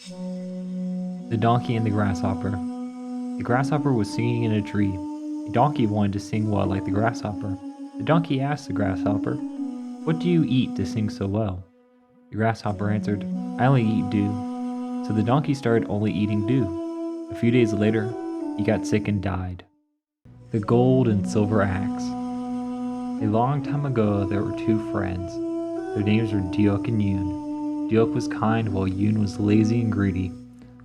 The Donkey and the Grasshopper. The grasshopper was singing in a tree. The donkey wanted to sing well like the grasshopper. The donkey asked the grasshopper, "What do you eat to sing so well?" The grasshopper answered, "I only eat dew." So the donkey started only eating dew. A few days later, he got sick and died. The Gold and Silver Axe. A long time ago, there were two friends. Their names were Diok and Yoon. Diok was kind while Yoon was lazy and greedy.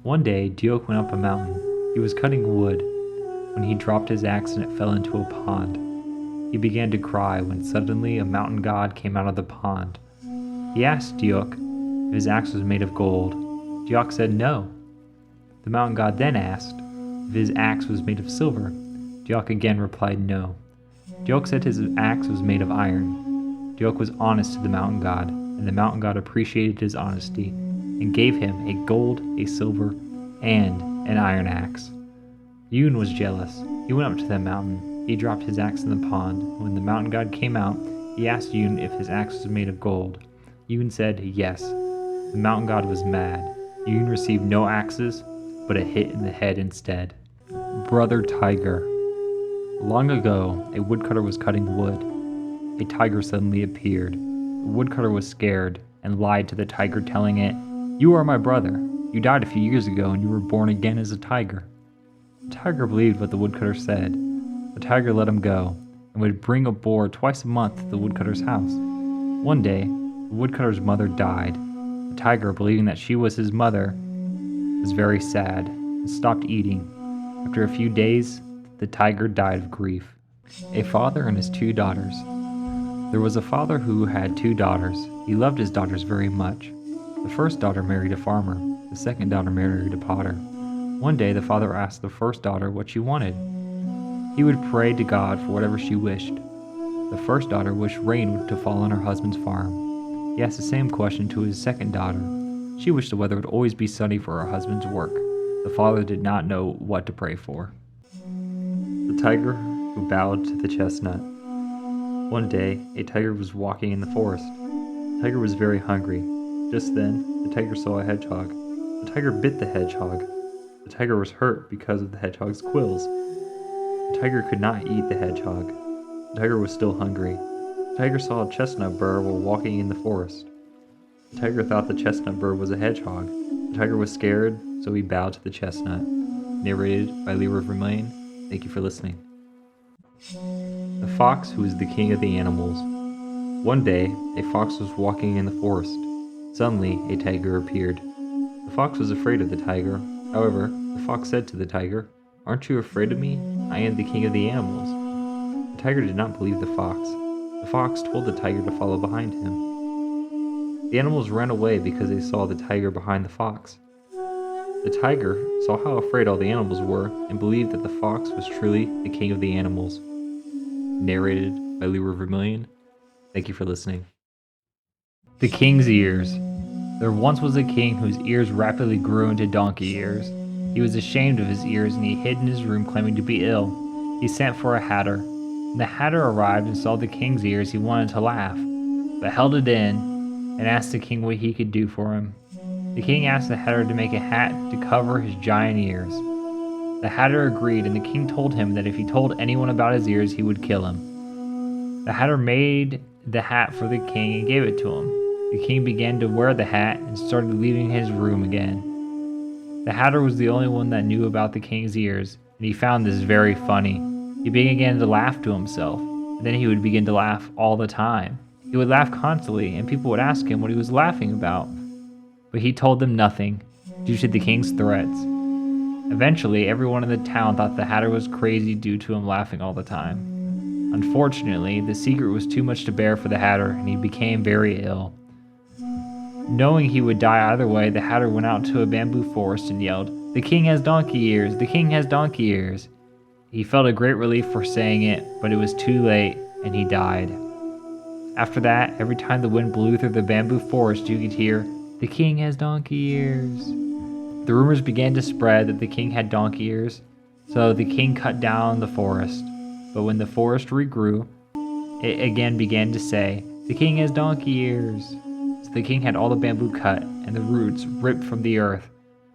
One day, Diok went up a mountain. He was cutting wood when he dropped his axe and it fell into a pond. He began to cry when suddenly a mountain god came out of the pond. He asked Diok if his axe was made of gold. Diok said no. The mountain god then asked if his axe was made of silver. Diok again replied no. Diok said his axe was made of iron. Diok was honest to the mountain god, and the mountain god appreciated his honesty and gave him a gold, a silver, and an iron axe. Yoon was jealous. He went up to the mountain. He dropped his axe in the pond. When the mountain god came out, he asked Yoon if his axe was made of gold. Yoon said yes. The mountain god was mad. Yoon received no axes, but a hit in the head instead. Brother Tiger. Long ago, a woodcutter was cutting wood. A tiger suddenly appeared. The woodcutter was scared and lied to the tiger, telling it, "You are my brother. You died a few years ago and you were born again as a tiger." The tiger believed what the woodcutter said. The tiger let him go and would bring a boar twice a month to the woodcutter's house. One day, the woodcutter's mother died. The tiger, believing that she was his mother, was very sad and stopped eating. After a few days, the tiger died of grief. A father and his two daughters. There was a father who had two daughters. He loved his daughters very much. The first daughter married a farmer. The second daughter married a potter. One day the father asked the first daughter what she wanted. He would pray to God for whatever she wished. The first daughter wished rain to fall on her husband's farm. He asked the same question to his second daughter. She wished the weather would always be sunny for her husband's work. The father did not know what to pray for. The tiger who bowed to the chestnut. One day, a tiger was walking in the forest. The tiger was very hungry. Just then, the tiger saw a hedgehog. The tiger bit the hedgehog. The tiger was hurt because of the hedgehog's quills. The tiger could not eat the hedgehog. The tiger was still hungry. The tiger saw a chestnut burr while walking in the forest. The tiger thought the chestnut burr was a hedgehog. The tiger was scared, so he bowed to the chestnut. Narrated by Leroy Vermillion. Thank you for listening. The fox who is the king of the animals. One day, a fox was walking in the forest. Suddenly, a tiger appeared. The fox was afraid of the tiger. However, the fox said to the tiger, "Aren't you afraid of me? I am the king of the animals." The tiger did not believe the fox. The fox told the tiger to follow behind him. The animals ran away because they saw the tiger behind the fox. The tiger saw how afraid all the animals were and believed that the fox was truly the king of the animals. Narrated by Leroy Vermillion. Thank you for listening. The King's Ears. There once was a king whose ears rapidly grew into donkey ears. He was ashamed of his ears and he hid in his room claiming to be ill. He sent for a hatter. When the hatter arrived and saw the king's ears, he wanted to laugh, but held it in and asked the king what he could do for him. The king asked the hatter to make a hat to cover his giant ears. The hatter agreed, and the king told him that if he told anyone about his ears, he would kill him. The hatter made the hat for the king and gave it to him. The king began to wear the hat and started leaving his room again. The hatter was the only one that knew about the king's ears, and he found this very funny. He began to laugh to himself, and then he would begin to laugh all the time. He would laugh constantly, and people would ask him what he was laughing about. But he told them nothing, due to the king's threats. Eventually, everyone in the town thought the hatter was crazy due to him laughing all the time. Unfortunately, the secret was too much to bear for the hatter, and he became very ill. Knowing he would die either way, the hatter went out to a bamboo forest and yelled, "The king has donkey ears! The king has donkey ears!" He felt a great relief for saying it, but it was too late, and he died. After that, every time the wind blew through the bamboo forest, you could hear, "The king has donkey ears." The rumors began to spread that the king had donkey ears, so the king cut down the forest. But when the forest regrew, it again began to say, "The king has donkey ears." So the king had all the bamboo cut and the roots ripped from the earth.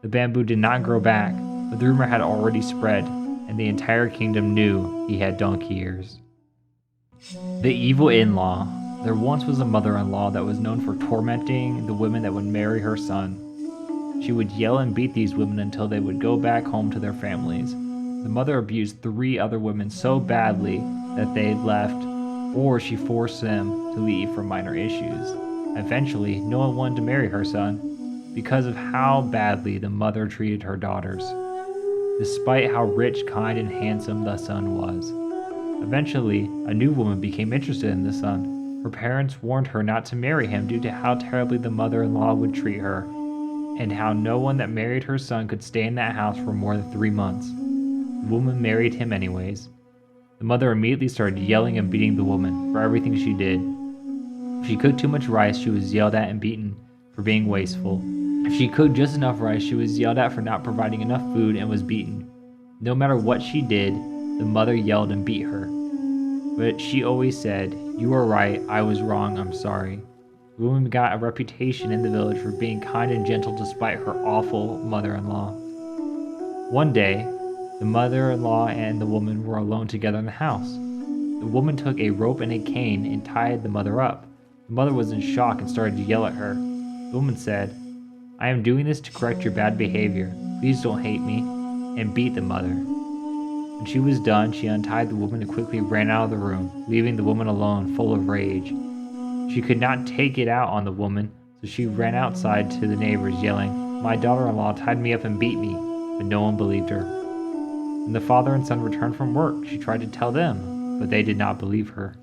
The bamboo did not grow back, but the rumor had already spread, and the entire kingdom knew he had donkey ears. The evil in-law. There once was a mother-in-law that was known for tormenting the women that would marry her son. She would yell and beat these women until they would go back home to their families. The mother abused 3 other women so badly that they left, or she forced them to leave for minor issues. Eventually, no one wanted to marry her son because of how badly the mother treated her daughters, despite how rich, kind, and handsome the son was. Eventually, a new woman became interested in the son. Her parents warned her not to marry him due to how terribly the mother-in-law would treat her, and how no one that married her son could stay in that house for more than 3 months. The woman married him anyways. The mother immediately started yelling and beating the woman for everything she did. If she cooked too much rice, she was yelled at and beaten for being wasteful. If she cooked just enough rice, she was yelled at for not providing enough food and was beaten. No matter what she did, the mother yelled and beat her. But she always said, "You are right, I was wrong, I'm sorry." The woman got a reputation in the village for being kind and gentle despite her awful mother-in-law. One day, the mother-in-law and the woman were alone together in the house. The woman took a rope and a cane and tied the mother up. The mother was in shock and started to yell at her. The woman said, "I am doing this to correct your bad behavior. Please don't hate me," and beat the mother. When she was done, she untied the woman and quickly ran out of the room, leaving the woman alone, full of rage. She could not take it out on the woman, so she ran outside to the neighbors, yelling, "My daughter-in-law tied me up and beat me," but no one believed her. When the father and son returned from work, she tried to tell them, but they did not believe her.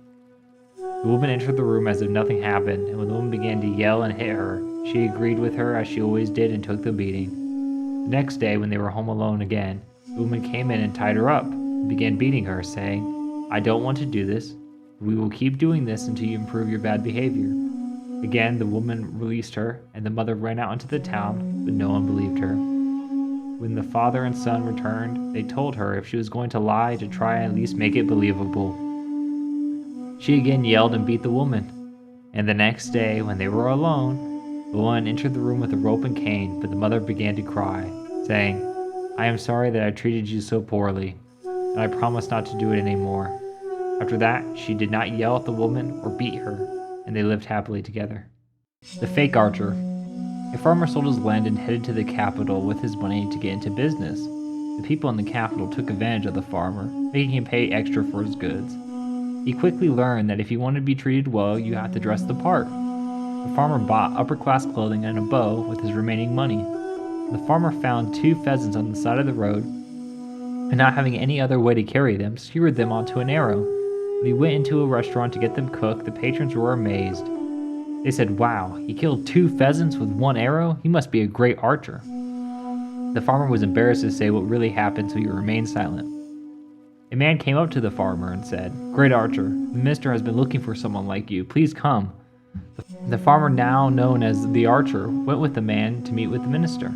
The woman entered the room as if nothing happened, and when the woman began to yell and hit her, she agreed with her as she always did and took the beating. The next day, when they were home alone again, the woman came in and tied her up and began beating her, saying, "I don't want to do this. We will keep doing this until you improve your bad behavior." Again, the woman released her, and the mother ran out into the town, but no one believed her. When the father and son returned, they told her if she was going to lie to try and at least make it believable. She again yelled and beat the woman. And the next day, when they were alone, the woman entered the room with a rope and cane, but the mother began to cry, saying, "I am sorry that I treated you so poorly, and I promise not to do it anymore." After that, she did not yell at the woman or beat her, and they lived happily together. The Fake Archer. A farmer sold his land and headed to the capital with his money to get into business. The people in the capital took advantage of the farmer, making him pay extra for his goods. He quickly learned that if you want to be treated well, you have to dress the part. The farmer bought upper-class clothing and a bow with his remaining money. The farmer found 2 pheasants on the side of the road, and not having any other way to carry them, skewered them onto an arrow. When he went into a restaurant to get them cooked, the patrons were amazed. They said, "Wow, he killed 2 pheasants with 1 arrow? He must be a great archer." The farmer was embarrassed to say what really happened, so he remained silent. A man came up to the farmer and said, "Great archer, the minister has been looking for someone like you. Please come." The farmer, now known as the archer, went with the man to meet with the minister.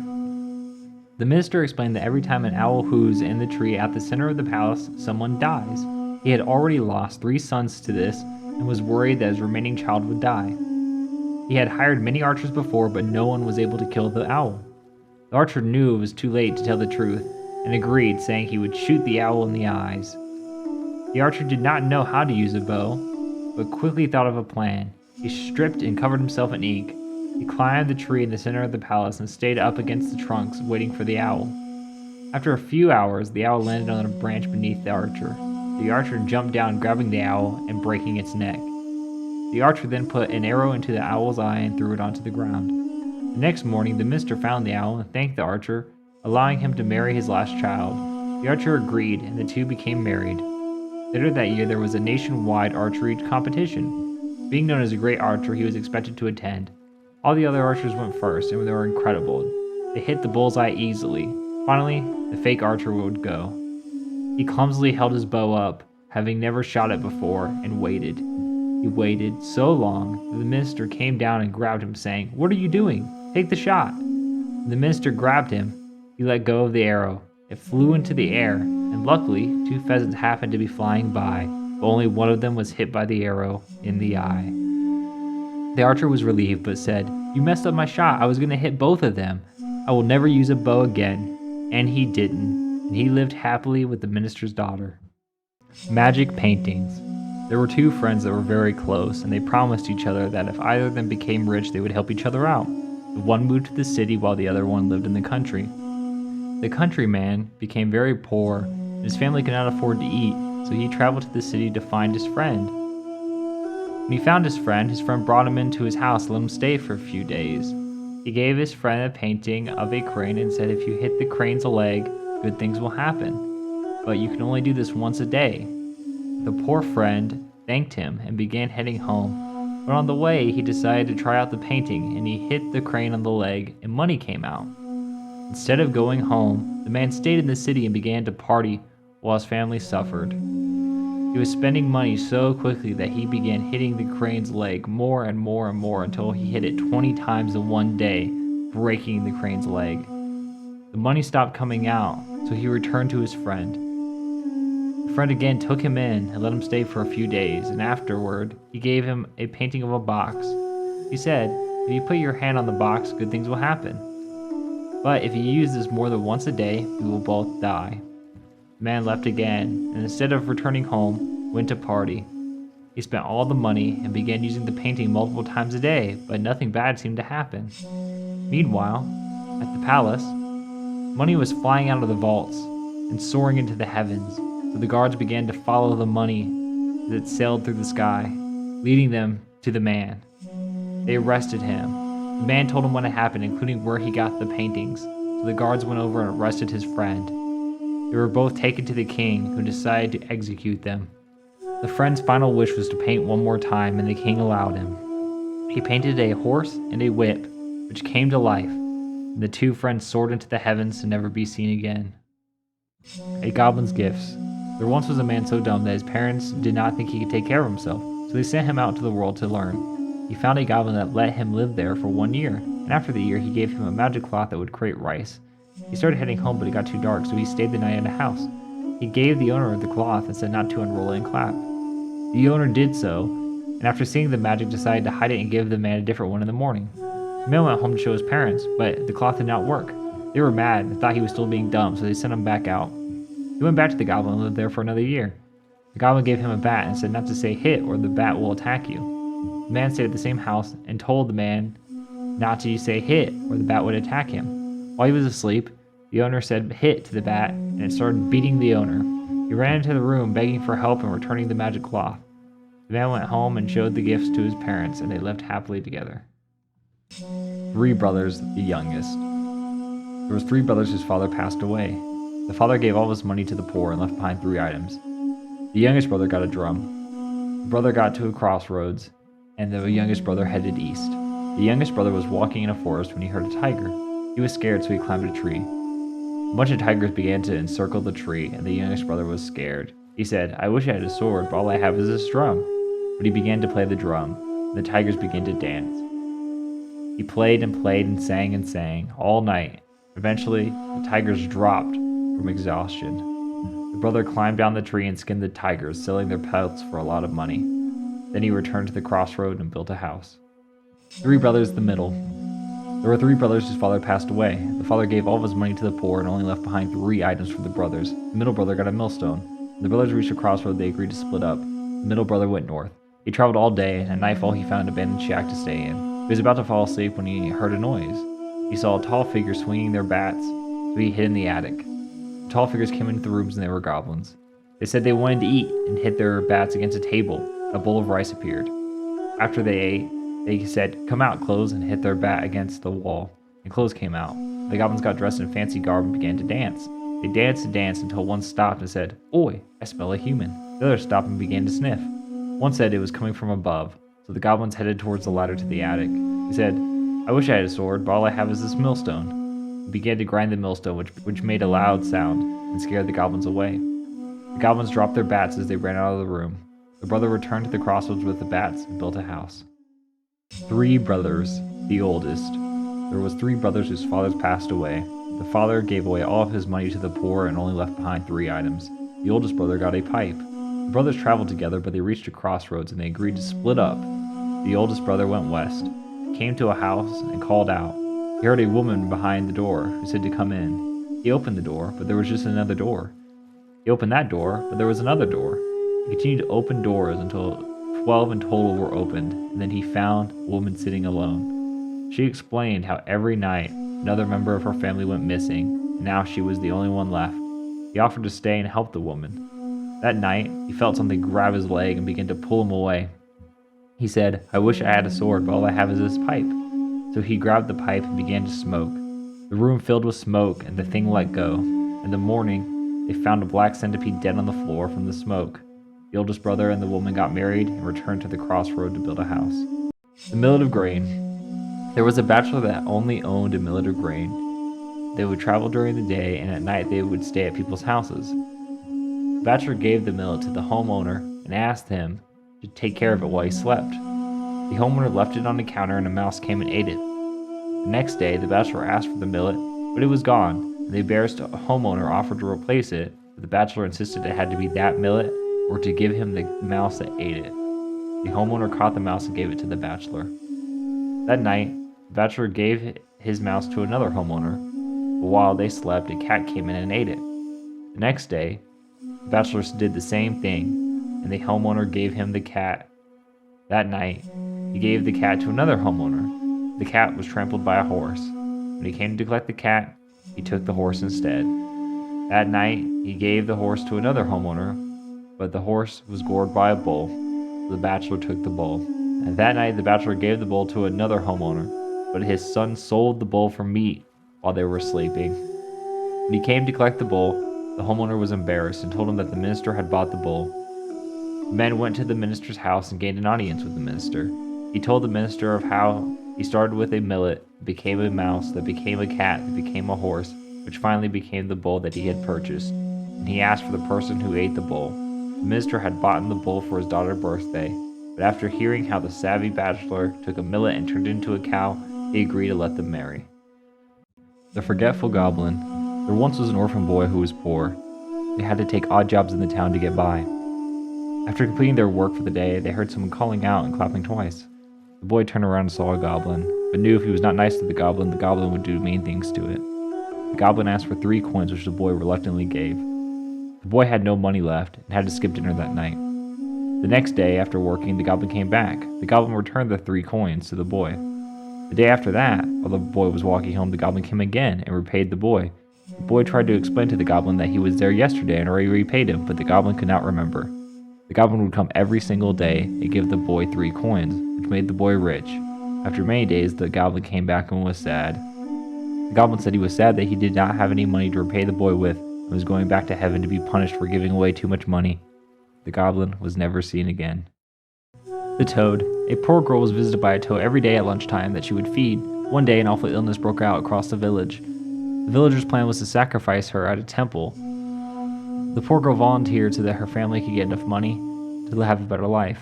The minister explained that every time an owl hoos in the tree at the center of the palace, someone dies. He had already lost 3 sons to this and was worried that his remaining child would die. He had hired many archers before, but no one was able to kill the owl. The archer knew it was too late to tell the truth and agreed, saying he would shoot the owl in the eyes. The archer did not know how to use a bow, but quickly thought of a plan. He stripped and covered himself in ink. He climbed the tree in the center of the palace and stayed up against the trunks, waiting for the owl. After a few hours, the owl landed on a branch beneath the archer. The archer jumped down, grabbing the owl and breaking its neck. The archer then put an arrow into the owl's eye and threw it onto the ground. The next morning, the minister found the owl and thanked the archer, allowing him to marry his last child. The archer agreed, and the 2 became married. Later that year, there was a nationwide archery competition. Being known as a great archer, he was expected to attend. All the other archers went first, and they were incredible. They hit the bullseye easily. Finally, the fake archer would go. He clumsily held his bow up, having never shot it before, and waited. He waited so long that the minister came down and grabbed him, saying, "What are you doing? Take the shot." When the minister grabbed him, he let go of the arrow. It flew into the air, and luckily, 2 pheasants happened to be flying by, but only one of them was hit by the arrow in the eye. The archer was relieved, but said, "You messed up my shot. I was going to hit both of them." I will never use a bow again. And he didn't, and he lived happily with the minister's daughter. Magic paintings. There were two friends that were very close, and they promised each other that if either of them became rich, they would help each other out. The one moved to the city while the other one lived in the country. The countryman became very poor, and his family could not afford to eat, so he traveled to the city to find his friend. When he found his friend brought him into his house and let him stay for a few days. He gave his friend a painting of a crane and said if you hit the crane's leg, good things will happen. But you can only do this once a day. The poor friend thanked him and began heading home, but on the way he decided to try out the painting and he hit the crane on the leg and money came out. Instead of going home, the man stayed in the city and began to party while his family suffered. He was spending money so quickly that he began hitting the crane's leg more and more and more until he hit it 20 times in one day, breaking the crane's leg. The money stopped coming out, so he returned to his friend. The friend again took him in and let him stay for a few days, and afterward, he gave him a painting of a box. He said, if you put your hand on the box, good things will happen. But if you use this more than once a day, we will both die. The man left again, and instead of returning home, went to party. He spent all the money and began using the painting multiple times a day, but nothing bad seemed to happen. Meanwhile, at the palace, money was flying out of the vaults and soaring into the heavens, so the guards began to follow the money that sailed through the sky, leading them to the man. They arrested him. The man told him what had happened, including where he got the paintings, so the guards went over and arrested his friend. They were both taken to the king, who decided to execute them. The friend's final wish was to paint one more time, and the king allowed him. He painted a horse and a whip, which came to life, and the two friends soared into the heavens to never be seen again. A Goblin's Gifts. There once was a man so dumb that his parents did not think he could take care of himself, so they sent him out to the world to learn. He found a goblin that let him live there for 1 year, and after the year he gave him a magic cloth that would create rice. He started heading home, but it got too dark, so he stayed the night in a house. He gave the owner the cloth and said not to unroll it and clap. The owner did so, and after seeing the magic decided to hide it and give the man a different one in the morning. The man went home to show his parents, but the cloth did not work. They were mad and thought he was still being dumb, so they sent him back out. He went back to the goblin and lived there for another year. The goblin gave him a bat and said not to say hit or the bat will attack you. The man stayed at the same house and told the man not to say hit or the bat would attack him. While he was asleep, the owner said hit to the bat and it started beating the owner. He ran into the room begging for help and returning the magic cloth. The man went home and showed the gifts to his parents and they lived happily together. 3 brothers, the youngest. There was 3 brothers whose father passed away. The father gave all of his money to the poor and left behind 3 items. The youngest brother got a drum. The brother got to a crossroads, and the youngest brother headed east. The youngest brother was walking in a forest when he heard a tiger. He was scared, so he climbed a tree. A bunch of tigers began to encircle the tree, and the youngest brother was scared. He said, I wish I had a sword, but all I have is this drum. But he began to play the drum, and the tigers began to dance. He played and sang all night. Eventually, the tigers dropped from exhaustion. The brother climbed down the tree and skinned the tigers, selling their pelts for a lot of money. Then he returned to the crossroad and built a house. 3 brothers, the middle. There were 3 brothers whose father passed away. The father gave all of his money to the poor and only left behind 3 items for the brothers. The middle brother got a millstone. When the brothers reached a crossroad, they agreed to split up. The middle brother went north. He traveled all day, and at nightfall he found an abandoned shack to stay in. He was about to fall asleep when he heard a noise. He saw a tall figure swinging their bats, so he hid in the attic. The tall figures came into the rooms and they were goblins. They said they wanted to eat and hit their bats against a table. A bowl of rice appeared. After they ate, they said, come out, clothes, and hit their bat against the wall. And clothes came out. The goblins got dressed in fancy garb and began to dance. They danced and danced until one stopped and said, Oi, I smell a human. The other stopped and began to sniff. One said it was coming from above, so the goblins headed towards the ladder to the attic. He said, I wish I had a sword, but all I have is this millstone. He began to grind the millstone, which made a loud sound and scared the goblins away. The goblins dropped their bats as they ran out of the room. The brother returned to the crossroads with the bats and built a house. 3 brothers, the oldest. There was 3 brothers whose fathers passed away. The father gave away all of his money to the poor and only left behind 3 items. The oldest brother got a pipe. The brothers traveled together, but they reached a crossroads and they agreed to split up. The oldest brother went west, came to a house, and called out, He heard a woman behind the door who said to come in. He opened the door, but there was just another door. He opened that door, but there was another door. He continued to open doors until 12 in total were opened, and then he found a woman sitting alone. She explained how every night another member of her family went missing, and now she was the only one left. He offered to stay and help the woman. That night, he felt something grab his leg and begin to pull him away. He said, "I wish I had a sword, but all I have is this pipe." So he grabbed the pipe and began to smoke. The room filled with smoke, and the thing let go. In the morning, they found a black centipede dead on the floor from the smoke. The oldest brother and the woman got married and returned to the crossroad to build a house. The Millet of Grain. There was a bachelor that only owned a millet of grain. They would travel during the day, and at night they would stay at people's houses. The bachelor gave the millet to the homeowner and asked him to take care of it while he slept. The homeowner left it on the counter and a mouse came and ate it. The next day, the bachelor asked for the millet, but it was gone, and the embarrassed homeowner offered to replace it, but the bachelor insisted it had to be that millet or to give him the mouse that ate it. The homeowner caught the mouse and gave it to the bachelor. That night, the bachelor gave his mouse to another homeowner, but while they slept, a cat came in and ate it. The next day, the bachelor did the same thing, and the homeowner gave him the cat. That night, he gave the cat to another homeowner. The cat was trampled by a horse. When he came to collect the cat, he took the horse instead. That night, he gave the horse to another homeowner, but the horse was gored by a bull. The bachelor took the bull. And that night, the bachelor gave the bull to another homeowner, but his son sold the bull for meat while they were sleeping. When he came to collect the bull, the homeowner was embarrassed and told him that the minister had bought the bull. The men went to the minister's house and gained an audience with the minister. He told the minister of how he started with a millet, became a mouse, that became a cat, that became a horse, which finally became the bull that he had purchased. And he asked for the person who ate the bull. The minister had bought the bull for his daughter's birthday, but after hearing how the savvy bachelor took a millet and turned it into a cow, he agreed to let them marry. The Forgetful Goblin. There once was an orphan boy who was poor. They had to take odd jobs in the town to get by. After completing their work for the day, they heard someone calling out and clapping twice. The boy turned around and saw a goblin, but knew if he was not nice to the goblin would do mean things to it. The goblin asked for 3 coins, which the boy reluctantly gave. The boy had no money left and had to skip dinner that night. The next day, after working, the goblin came back. The goblin returned the 3 coins to the boy. The day after that, while the boy was walking home, the goblin came again and repaid the boy. The boy tried to explain to the goblin that he was there yesterday and already repaid him, but the goblin could not remember. The goblin would come every single day and give the boy 3 coins, which made the boy rich. After many days, the goblin came back and was sad. The goblin said he was sad that he did not have any money to repay the boy with and was going back to heaven to be punished for giving away too much money. The goblin was never seen again. The Toad. A poor girl was visited by a toad every day at lunchtime that she would feed. One day, an awful illness broke out across the village. The villagers' plan was to sacrifice her at a temple. The poor girl volunteered so that her family could get enough money to have a better life.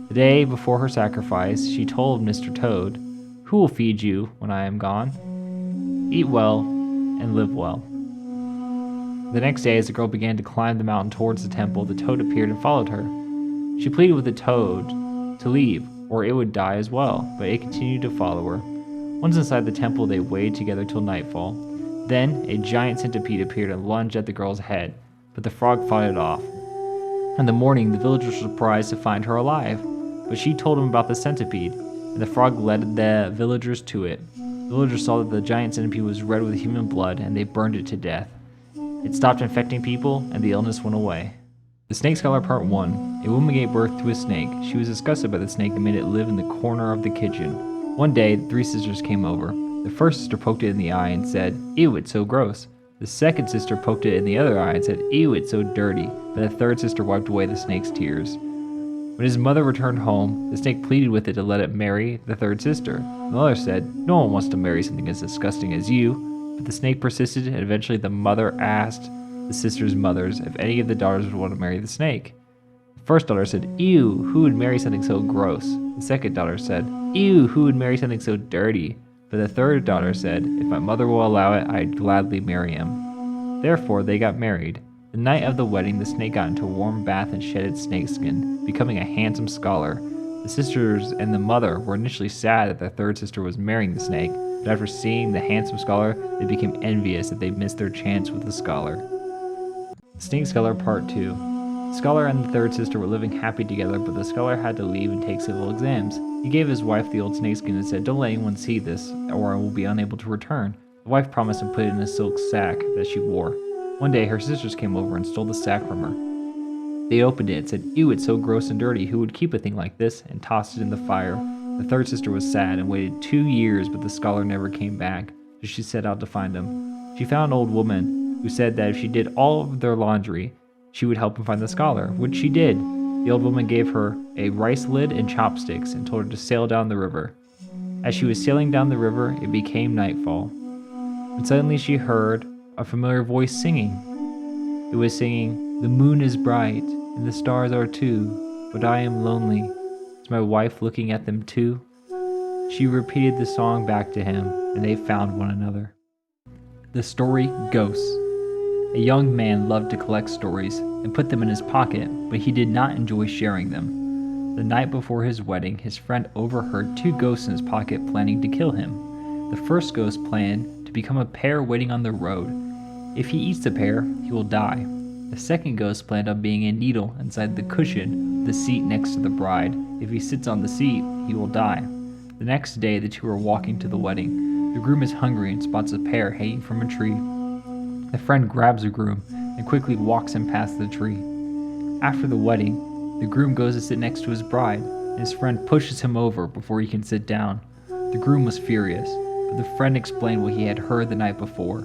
The day before her sacrifice, she told Mr. Toad, "Who will feed you when I am gone? Eat well and live well." The next day, as the girl began to climb the mountain towards the temple, the toad appeared and followed her. She pleaded with the toad to leave, or it would die as well, but it continued to follow her. Once inside the temple, they waited together till nightfall. Then, a giant centipede appeared and lunged at the girl's head, but the frog fought it off. In the morning, the villagers were surprised to find her alive, but she told them about the centipede, and the frog led the villagers to it. The villagers saw that the giant centipede was red with human blood, and they burned it to death. It stopped infecting people, and the illness went away. The Snake Scholar Part 1. A woman gave birth to a snake. She was disgusted by the snake and made it live in the corner of the kitchen. One day, 3 sisters came over. The first sister poked it in the eye and said, "Ew, it's so gross." The second sister poked it in the other eye and said, "Ew, it's so dirty." But the third sister wiped away the snake's tears. When his mother returned home, the snake pleaded with it to let it marry the third sister. The mother said, "No one wants to marry something as disgusting as you." But the snake persisted, and eventually the mother asked the sisters' mothers if any of the daughters would want to marry the snake. The first daughter said, "Ew, who would marry something so gross?" The second daughter said, "Ew, who would marry something so dirty?" But the third daughter said, "If my mother will allow it, I'd gladly marry him." Therefore, they got married. The night of the wedding, the snake got into a warm bath and shed its snakeskin, becoming a handsome scholar. The The sisters and the mother were initially sad that their third sister was marrying the snake, but after seeing the handsome scholar, they became envious that they missed their chance with the scholar. Snake Scholar Part 2. The scholar and the third sister were living happy together, but the scholar had to leave and take civil exams. He gave his wife the old snakeskin and said, "Don't let anyone see this, or I will be unable to return." The wife promised and put it in a silk sack that she wore. One day, her sisters came over and stole the sack from her. They opened it and said, "Ew, it's so gross and dirty. Who would keep a thing like this?" and tossed it in the fire. The third sister was sad and waited 2 years, but the scholar never came back, so she set out to find him. She found an old woman who said that if she did all of their laundry, she would help him find the scholar, which she did. The old woman gave her a rice lid and chopsticks and told her to sail down the river. As she was sailing down the river, it became nightfall. And suddenly she heard a familiar voice singing. It was singing, "The moon is bright, and the stars are too, but I am lonely. Is my wife looking at them too?" She repeated the song back to him, and they found one another. The story Ghosts. A young man loved to collect stories and put them in his pocket, but he did not enjoy sharing them. The night before his wedding, his friend overheard 2 ghosts in his pocket planning to kill him. The first ghost planned to become a pear waiting on the road. If he eats the pear, he will die. The second ghost planned on being a needle inside the cushion of the seat next to the bride. If he sits on the seat, he will die. The next day, the two are walking to the wedding. The groom is hungry and spots a pear hanging from a tree. The friend grabs the groom and quickly walks him past the tree. After the wedding, the groom goes to sit next to his bride, and his friend pushes him over before he can sit down. The groom was furious, but the friend explained what he had heard the night before.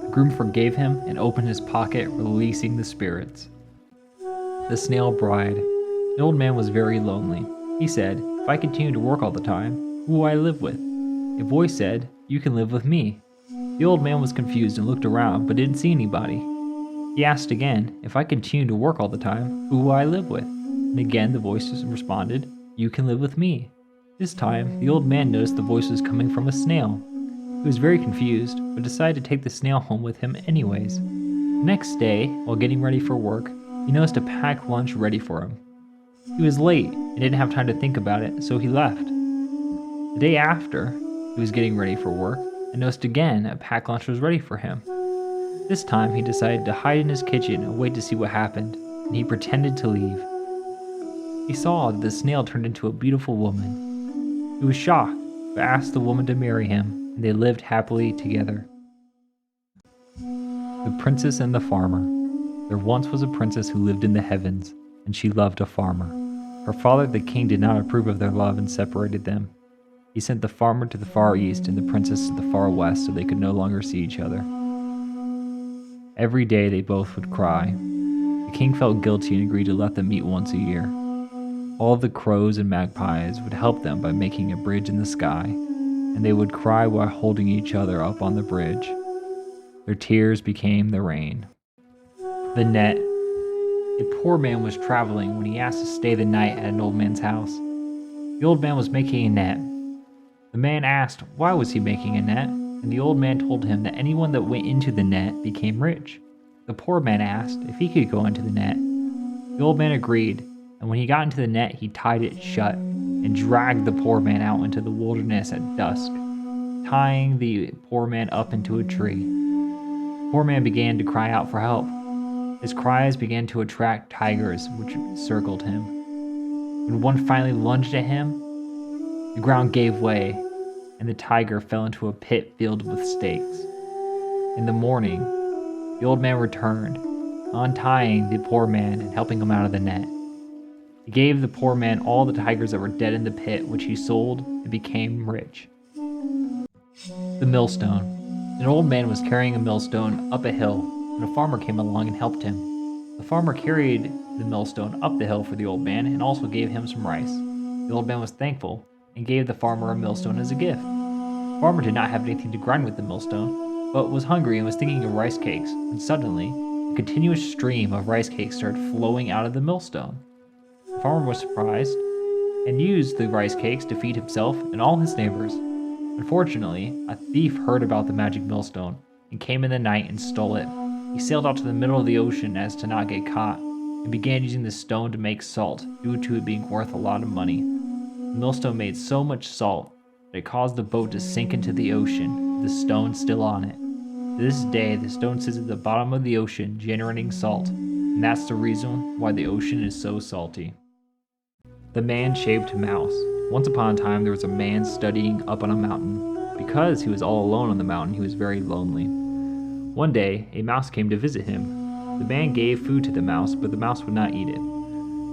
The groom forgave him and opened his pocket, releasing the spirits. The Snail Bride. The old man was very lonely. He said, "If I continue to work all the time, who will I live with?" A voice said, "You can live with me." The old man was confused and looked around, but didn't see anybody. He asked again, "If I continue to work all the time, who will I live with?" And again the voice responded, "You can live with me." This time, the old man noticed the voice was coming from a snail. He was very confused, but decided to take the snail home with him anyways. The next day, while getting ready for work, he noticed a packed lunch ready for him. He was late and didn't have time to think about it, so he left. The day after, he was getting ready for work and noticed again a packed lunch was ready for him. This time, he decided to hide in his kitchen and wait to see what happened, and he pretended to leave. He saw that the snail turned into a beautiful woman. He was shocked, but asked the woman to marry him, and they lived happily together. The Princess and the Farmer. There once was a princess who lived in the heavens, and she loved a farmer. Her father, the king, did not approve of their love and separated them. He sent the farmer to the far east and the princess to the far west so they could no longer see each other. Every day they both would cry. The king felt guilty and agreed to let them meet once a year. All the crows and magpies would help them by making a bridge in the sky, and they would cry while holding each other up on the bridge. Their tears became the rain. The net. A poor man was traveling when he asked to stay the night at an old man's house. The old man was making a net. The man asked why was he making a net, and the old man told him that anyone that went into the net became rich. The poor man asked if he could go into the net. The old man agreed, and when he got into the net, he tied it shut and dragged the poor man out into the wilderness at dusk, tying the poor man up into a tree. The poor man began to cry out for help. His cries began to attract tigers, which circled him. When one finally lunged at him, the ground gave way, and the tiger fell into a pit filled with stakes. In the morning, the old man returned, untying the poor man and helping him out of the net. He gave the poor man all the tigers that were dead in the pit, which he sold and became rich. The Millstone. An old man was carrying a millstone up a hill, and a farmer came along and helped him. The farmer carried the millstone up the hill for the old man and also gave him some rice. The old man was thankful and gave the farmer a millstone as a gift. The farmer did not have anything to grind with the millstone, but was hungry and was thinking of rice cakes, when suddenly, a continuous stream of rice cakes started flowing out of the millstone. The farmer was surprised and used the rice cakes to feed himself and all his neighbors. Unfortunately, a thief heard about the magic millstone and came in the night and stole it. He sailed out to the middle of the ocean as to not get caught, and began using the stone to make salt, due to it being worth a lot of money. The millstone made so much salt that it caused the boat to sink into the ocean, with the stone still on it. To this day, the stone sits at the bottom of the ocean, generating salt, and that's the reason why the ocean is so salty. The man-shaped mouse. Once upon a time, there was a man studying up on a mountain. Because he was all alone on the mountain, he was very lonely. One day, a mouse came to visit him. The man gave food to the mouse, but the mouse would not eat it.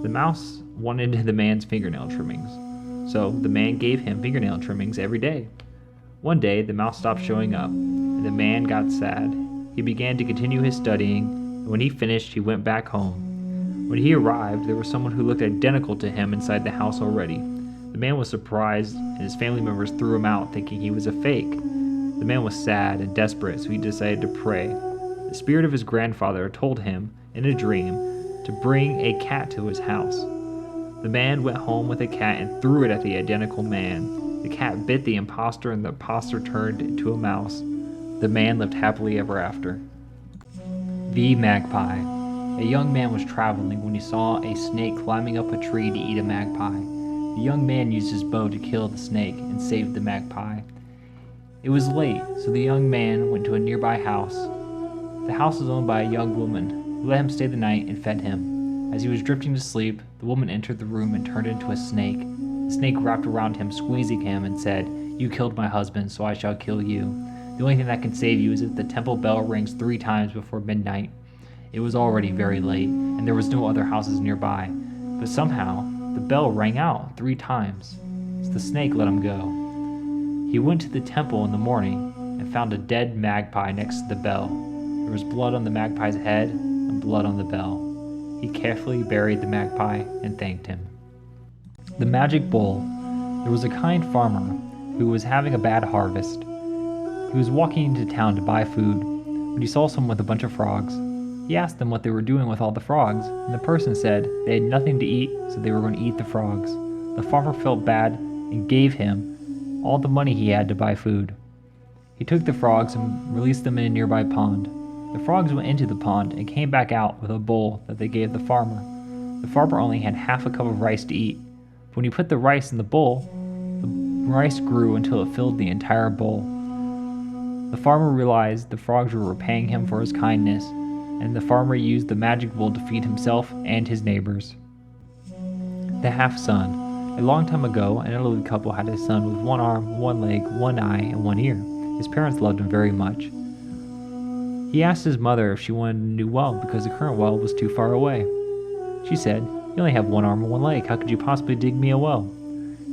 The mouse wanted the man's fingernail trimmings, so the man gave him fingernail trimmings every day. One day, the mouse stopped showing up, and the man got sad. He began to continue his studying, and when he finished, he went back home. When he arrived, there was someone who looked identical to him inside the house already. The man was surprised, and his family members threw him out, thinking he was a fake. The man was sad and desperate, so he decided to pray. The spirit of his grandfather told him, in a dream, to bring a cat to his house. The man went home with a cat and threw it at the identical man. The cat bit the imposter, and the imposter turned into a mouse. The man lived happily ever after. The Magpie. A young man was traveling when he saw a snake climbing up a tree to eat a magpie. The young man used his bow to kill the snake and saved the magpie. It was late, so the young man went to a nearby house. The house was owned by a young woman, who let him stay the night and fed him. As he was drifting to sleep, the woman entered the room and turned into a snake. The snake wrapped around him, squeezing him, and said, "You killed my husband, so I shall kill you. The only thing that can save you is if the temple bell rings 3 times before midnight." It was already very late, and there was no other houses nearby, but somehow the bell rang out 3 times, so the snake let him go. He went to the temple in the morning and found a dead magpie next to the bell. There was blood on the magpie's head and blood on the bell. He carefully buried the magpie and thanked him. The magic bowl. There was a kind farmer who was having a bad harvest. He was walking into town to buy food when he saw someone with a bunch of frogs. He asked them what they were doing with all the frogs, and the person said they had nothing to eat, so they were going to eat the frogs. The farmer felt bad and gave him all the money he had to buy food. He took the frogs and released them in a nearby pond. The frogs went into the pond and came back out with a bowl that they gave the farmer. The farmer only had half a cup of rice to eat. When he put the rice in the bowl, the rice grew until it filled the entire bowl. The farmer realized the frogs were repaying him for his kindness, and the farmer used the magic bowl to feed himself and his neighbors. The half-son. A long time ago, an elderly couple had a son with 1 arm, 1 leg, 1 eye, and 1 ear. His parents loved him very much. He asked his mother if she wanted a new well because the current well was too far away. She said, "You only have 1 arm and 1 leg. How could you possibly dig me a well?"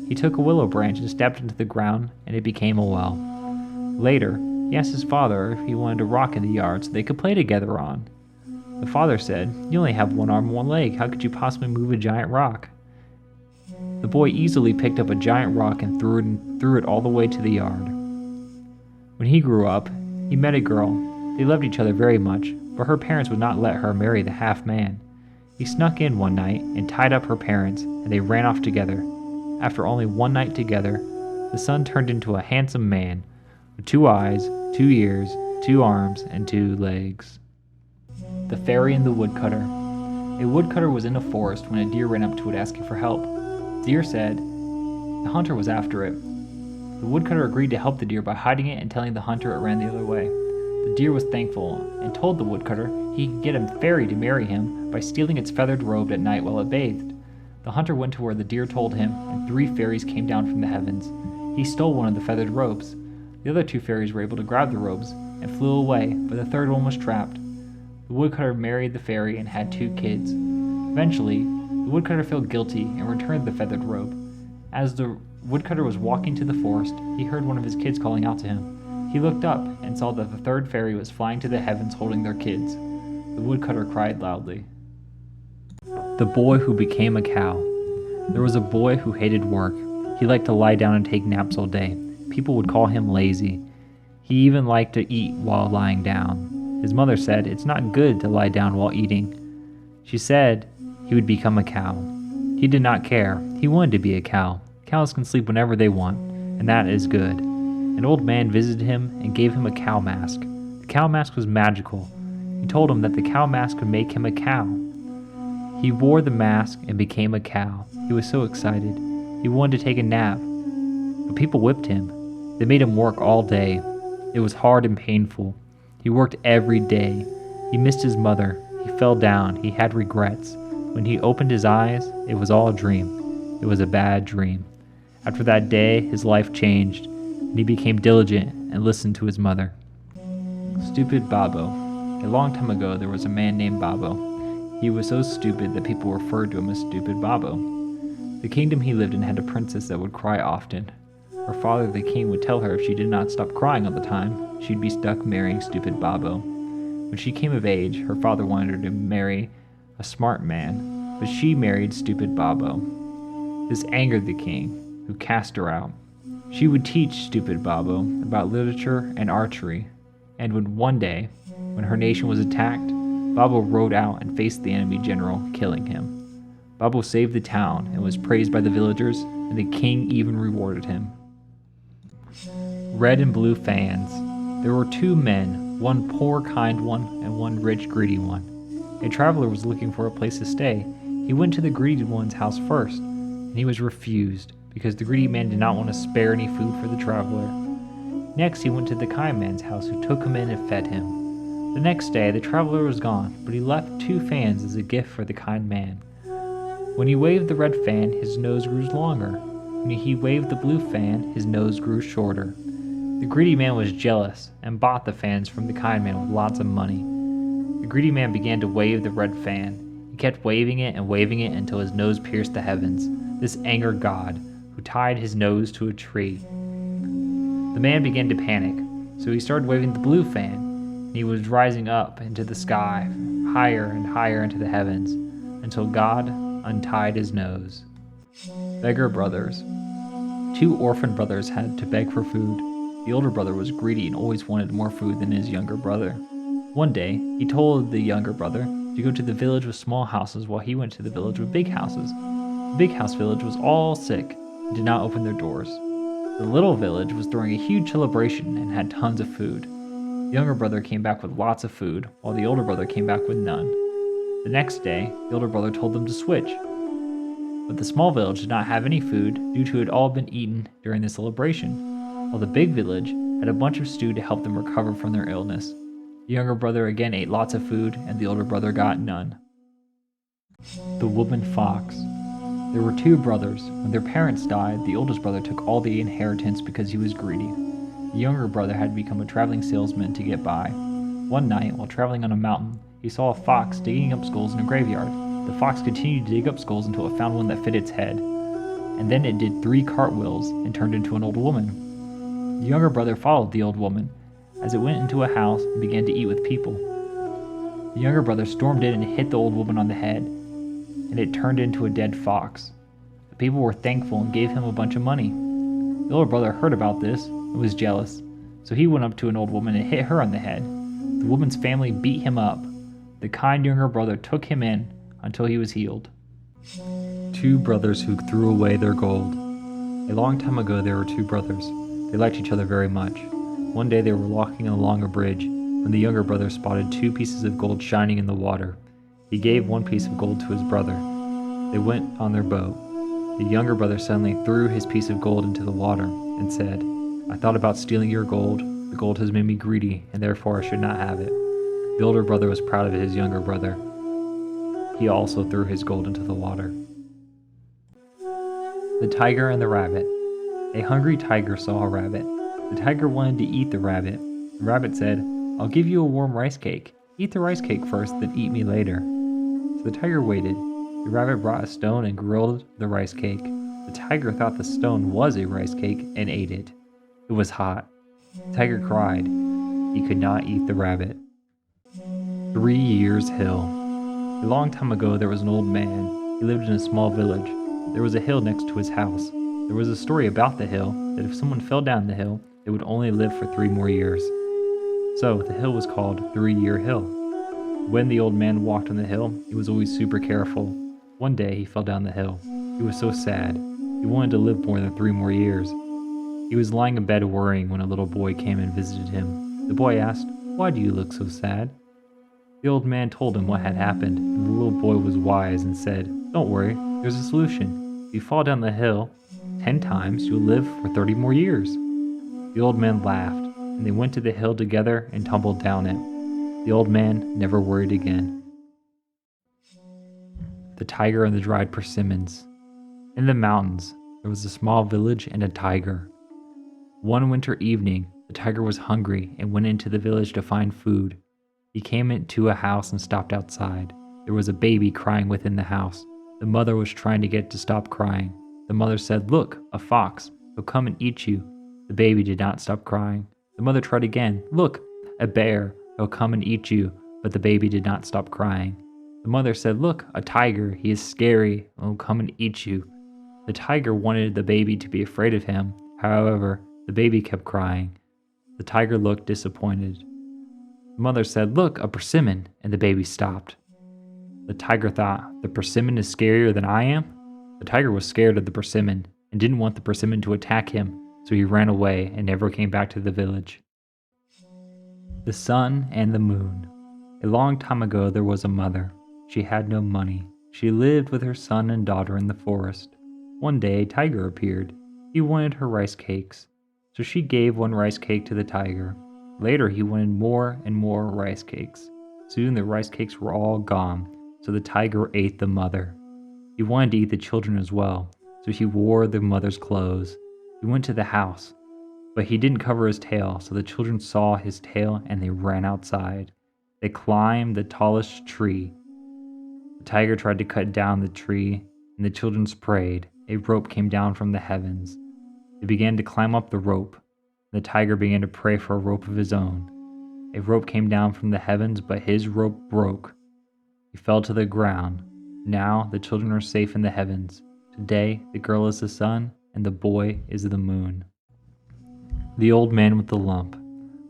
He took a willow branch and stepped into the ground, and it became a well. Later, he asked his father if he wanted a rock in the yard so they could play together on. The father said, "You only have 1 arm and 1 leg. How could you possibly move a giant rock?" The boy easily picked up a giant rock and threw it all the way to the yard. When he grew up, he met a girl. They loved each other very much, but her parents would not let her marry the half-man. He snuck in one night and tied up her parents, and they ran off together. After only 1 night together, the son turned into a handsome man with 2 eyes, 2 ears, 2 arms, and 2 legs. The Fairy and the Woodcutter. A woodcutter was in a forest when a deer ran up to it asking for help. The deer said the hunter was after it. The woodcutter agreed to help the deer by hiding it and telling the hunter it ran the other way. The deer was thankful and told the woodcutter he could get a fairy to marry him by stealing its feathered robe at night while it bathed. The hunter went to where the deer told him, and 3 fairies came down from the heavens. He stole one of the feathered robes. The other 2 fairies were able to grab the robes and flew away, but the third one was trapped. The woodcutter married the fairy and had 2 kids. Eventually, the woodcutter felt guilty and returned the feathered robe. As the woodcutter was walking to the forest, he heard one of his kids calling out to him. He looked up and saw that the 3rd fairy was flying to the heavens holding their kids. The woodcutter cried loudly. The Boy Who Became a Cow. There was a boy who hated work. He liked to lie down and take naps all day. People would call him lazy. He even liked to eat while lying down. His mother said it's not good to lie down while eating. She said he would become a cow. He did not care. He wanted to be a cow. Cows can sleep whenever they want, and that is good. An old man visited him and gave him a cow mask. The cow mask was magical. He told him that the cow mask would make him a cow. He wore the mask and became a cow. He was so excited. He wanted to take a nap, but people whipped him. They made him work all day. It was hard and painful. He worked every day. He missed his mother. He fell down. He had regrets. When he opened his eyes, it was all a dream. It was a bad dream. After that day, his life changed, and he became diligent and listened to his mother. Stupid Babo. A long time ago, there was a man named Babo. He was so stupid that people referred to him as Stupid Babo. The kingdom he lived in had a princess that would cry often. Her father, the king, would tell her if she did not stop crying all the time, she'd be stuck marrying Stupid Babo. When she came of age, her father wanted her to marry a smart man, but she married Stupid Babo. This angered the king, who cast her out. She would teach Stupid Babo about literature and archery, and one day, when her nation was attacked, Babo rode out and faced the enemy general, killing him. Babo saved the town and was praised by the villagers, and the king even rewarded him. Red and blue fans. There were two men, one poor kind one and one rich greedy one. A traveler was looking for a place to stay. He went to the greedy one's house first, and he was refused because the greedy man did not want to spare any food for the traveler. Next, he went to the kind man's house, who took him in and fed him. The next day, the traveler was gone, but he left two fans as a gift for the kind man. When he waved the red fan, his nose grew longer. When he waved the blue fan, his nose grew shorter. The greedy man was jealous and bought the fans from the kind man with lots of money. The greedy man began to wave the red fan. He kept waving it until his nose pierced the heavens. This angered God, who tied his nose to a tree. The man began to panic, so he started waving the blue fan, and he was rising up into the sky, higher and higher into the heavens, until God untied his nose. Beggar Brothers. Two orphan brothers had to beg for food. The older brother was greedy and always wanted more food than his younger brother. One day, he told the younger brother to go to the village with small houses while he went to the village with big houses. The big house village was all sick and did not open their doors. The little village was throwing a huge celebration and had tons of food. The younger brother came back with lots of food, while the older brother came back with none. The next day, the older brother told them to switch. But the small village did not have any food due to it all been eaten during the celebration, while the big village had a bunch of stew to help them recover from their illness. The younger brother again ate lots of food, and the older brother got none. The Woman Fox. There were two brothers. When their parents died, the oldest brother took all the inheritance because he was greedy. The younger brother had become a traveling salesman to get by. One night, while traveling on a mountain, he saw a fox digging up skulls in a graveyard. The fox continued to dig up skulls until it found one that fit its head, and then it did 3 cartwheels and turned into an old woman. The younger brother followed the old woman as it went into a house and began to eat with people. The younger brother stormed in and hit the old woman on the head, and it turned into a dead fox. The people were thankful and gave him a bunch of money. The older brother heard about this and was jealous, so he went up to an old woman and hit her on the head. The woman's family beat him up. The kind younger brother took him in until he was healed. Two brothers who threw away their gold. A long time ago, there were two brothers. They liked each other very much. One day they were walking along a bridge when the younger brother spotted 2 pieces of gold shining in the water. He gave 1 piece of gold to his brother. They went on their boat. The younger brother suddenly threw his piece of gold into the water and said, "I thought about stealing your gold. The gold has made me greedy, and therefore I should not have it." The older brother was proud of his younger brother. He also threw his gold into the water. The Tiger and the Rabbit. A hungry tiger saw a rabbit. The tiger wanted to eat the rabbit. The rabbit said, "I'll give you a warm rice cake. Eat the rice cake first, then eat me later." So the tiger waited. The rabbit brought a stone and grilled the rice cake. The tiger thought the stone was a rice cake and ate it. It was hot. The tiger cried. He could not eat the rabbit. 3 Years Hill. A long time ago, there was an old man. He lived in a small village. There was a hill next to his house. There was a story about the hill that if someone fell down the hill, they would only live for 3 more years. So the hill was called 3-Year Hill. When the old man walked on the hill, he was always super careful. One day he fell down the hill. He was so sad. He wanted to live more than 3 more years. He was lying in bed worrying when a little boy came and visited him. The boy asked, "Why do you look so sad?" The old man told him what had happened, and the little boy was wise and said, "Don't worry, there's a solution. If you fall down the hill, 10 times you'll live for 30 more years." The old man laughed, and they went to the hill together and tumbled down it. The old man never worried again. The Tiger and the Dried Persimmons. In the mountains, there was a small village and a tiger. One winter evening, the tiger was hungry and went into the village to find food. He came into a house and stopped outside. There was a baby crying within the house. The mother was trying to get it to stop crying. The mother said, "Look, a fox. He'll come and eat you." The baby did not stop crying. The mother tried again. "Look, a bear. He'll come and eat you." But the baby did not stop crying. The mother said, "Look, a tiger. He is scary and will come and eat you." The tiger wanted the baby to be afraid of him. However, the baby kept crying. The tiger looked disappointed. The mother said, "Look, a persimmon," and the baby stopped. The tiger thought, "The persimmon is scarier than I am?" The tiger was scared of the persimmon and didn't want the persimmon to attack him, so he ran away and never came back to the village. The Sun and the Moon. A long time ago there was a mother. She had no money. She lived with her son and daughter in the forest. One day a tiger appeared. He wanted her rice cakes, so she gave one rice cake to the tiger. Later he wanted more and more rice cakes. Soon the rice cakes were all gone, so the tiger ate the mother. He wanted to eat the children as well, so he wore the mother's clothes. He went to the house, but he didn't cover his tail, so the children saw his tail and they ran outside. They climbed the tallest tree. The tiger tried to cut down the tree, and the children prayed. A rope came down from the heavens. They began to climb up the rope. The tiger began to pray for a rope of his own. A rope came down from the heavens, but his rope broke. He fell to the ground. Now the children are safe in the heavens. Today the girl is the sun, and the boy is the moon. The Old Man with the Lump.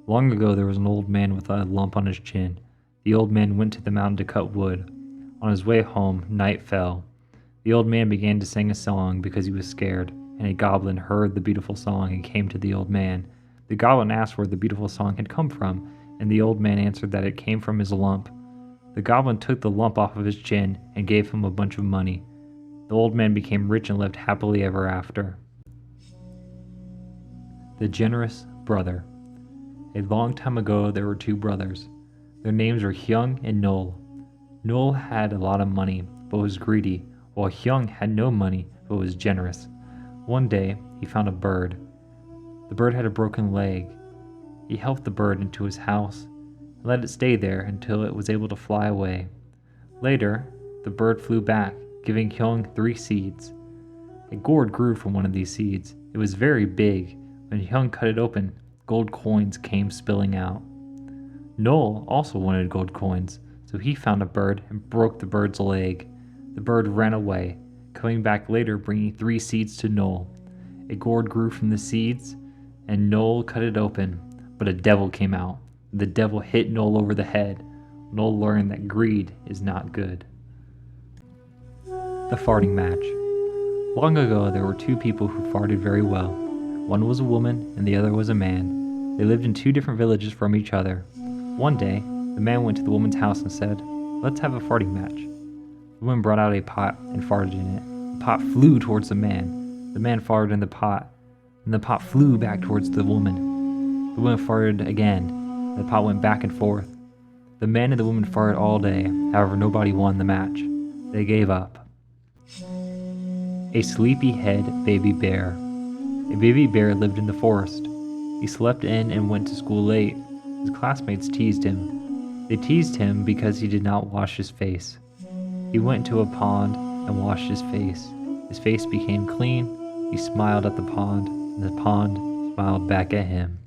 Long ago there was an old man with a lump on his chin. The old man went to the mountain to cut wood. On his way home, night fell. The old man began to sing a song because he was scared, and a goblin heard the beautiful song and came to the old man. The goblin asked where the beautiful song had come from, and the old man answered that it came from his lump. The goblin took the lump off of his chin and gave him a bunch of money. The old man became rich and lived happily ever after. The Generous Brother. A long time ago there were two brothers. Their names were Hyung and Nol. Nol had a lot of money, but was greedy, while Hyung had no money, but was generous. One day, he found a bird. The bird had a broken leg. He helped the bird into his house and let it stay there until it was able to fly away. Later, the bird flew back, giving Hyung 3 seeds. A gourd grew from one of these seeds. It was very big. When Hyung cut it open, gold coins came spilling out. Nol also wanted gold coins, so he found a bird and broke the bird's leg. The bird ran away, coming back later bringing 3 seeds to Nol. A gourd grew from the seeds, and Nol cut it open, but a devil came out. The devil hit Nol over the head. Nol learned that greed is not good. The Farting Match. Long ago there were 2 people who farted very well. One was a woman and the other was a man. They lived in 2 different villages from each other. One day, the man went to the woman's house and said, "Let's have a farting match." The woman brought out a pot and farted in it. The pot flew towards the man. The man farted in the pot, and the pot flew back towards the woman. The woman farted again, and the pot went back and forth. The man and the woman farted all day, however nobody won the match. They gave up. A sleepy-head baby bear. A baby bear lived in the forest. He slept in and went to school late. His classmates teased him. They teased him because he did not wash his face. He went to a pond and washed his face. His face became clean. He smiled at the pond, and the pond smiled back at him.